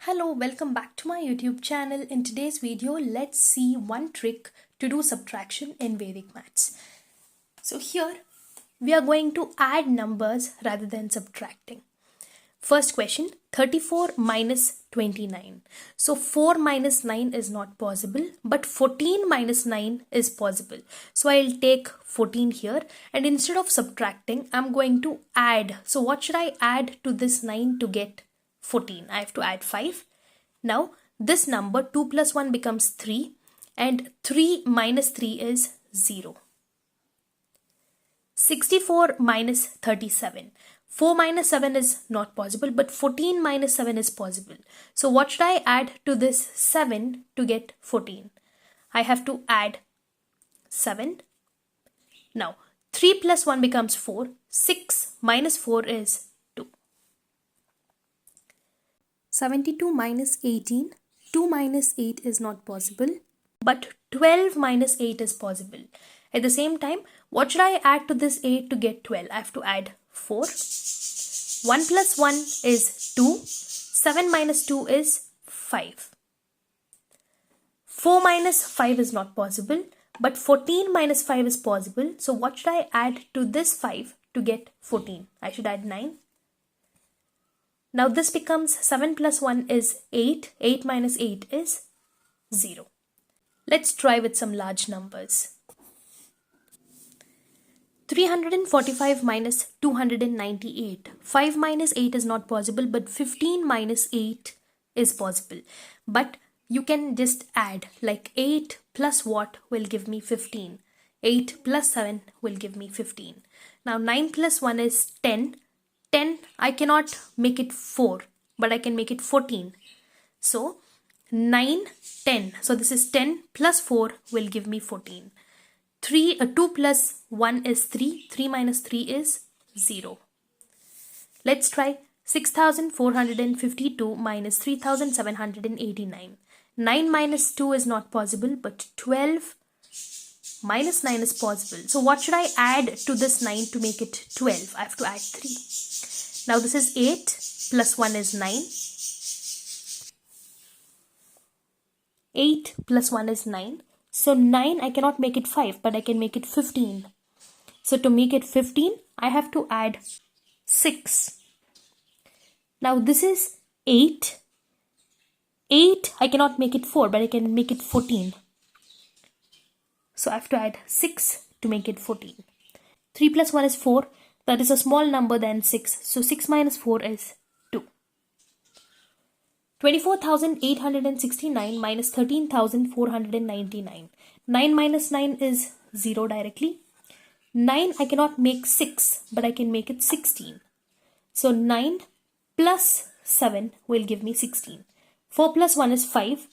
Hello, welcome back to my YouTube channel. In today's video, let's see one trick to do subtraction in Vedic Maths. So here, we are going to add numbers rather than subtracting. First question, 34 minus 29. So 4 minus 9 is not possible, but 14 minus 9 is possible. So I'll take 14 here, and instead of subtracting, I'm going to add. So what should I add to this 9 to get 14? I have to add 5. Now this number 2 plus 1 becomes 3, and 3 minus 3 is 0. 64 minus 37. 4 minus 7 is not possible, but 14 minus 7 is possible. So what should I add to this 7 to get 14? I have to add 7. Now 3 plus 1 becomes 4. 6 minus 4 is 2. 72 minus 18. 2 minus 8 is not possible, but 12 minus 8 is possible. At the same time, what should I add to this 8 to get 12? I have to add 4. 1 plus 1 is 2. 7 minus 2 is 5. 4 minus 5 is not possible, but 14 minus 5 is possible. So what should I add to this 5 to get 14? I should add 9. Now this becomes 7 plus 1 is 8. 8 minus 8 is 0. Let's try with some large numbers. 345 minus 298. 5 minus 8 is not possible, but 15 minus 8 is possible. But you can just add, like 8 plus what will give me 15. 8 plus 7 will give me 15. Now 9 plus 1 is 10. 10, I cannot make it 4, but I can make it 14. So 9, 10. So this is 10 plus 4 will give me 14. 2 plus 1 is 3. 3 minus 3 is 0. Let's try 6,452 minus 3,789. 9 minus 2 is not possible, but 12 minus 9 is possible. So what should I add to this 9 to make it 12? I have to add 3. Now this is 8 plus 1 is 9. 8 plus 1 is 9. So 9, I cannot make it 5, but I can make it 15. So to make it 15, I have to add 6. Now this is 8. 8, I cannot make it 4, but I can make it 14. So I have to add 6 to make it 14. 3 plus 1 is 4. That is a small number than 6. So 6 minus 4 is 2. 24,869 minus 13,499. 9 minus 9 is 0 directly. 9 I cannot make 6, but I can make it 16. So 9 plus 7 will give me 16. 4 plus 1 is 5.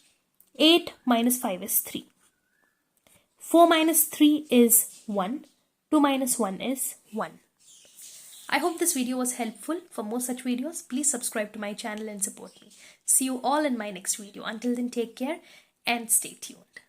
8 minus 5 is 3. 4 minus 3 is 1. 2 minus 1 is 1. I hope this video was helpful. For more such videos, please subscribe to my channel and support me. See you all in my next video. Until then, take care and stay tuned.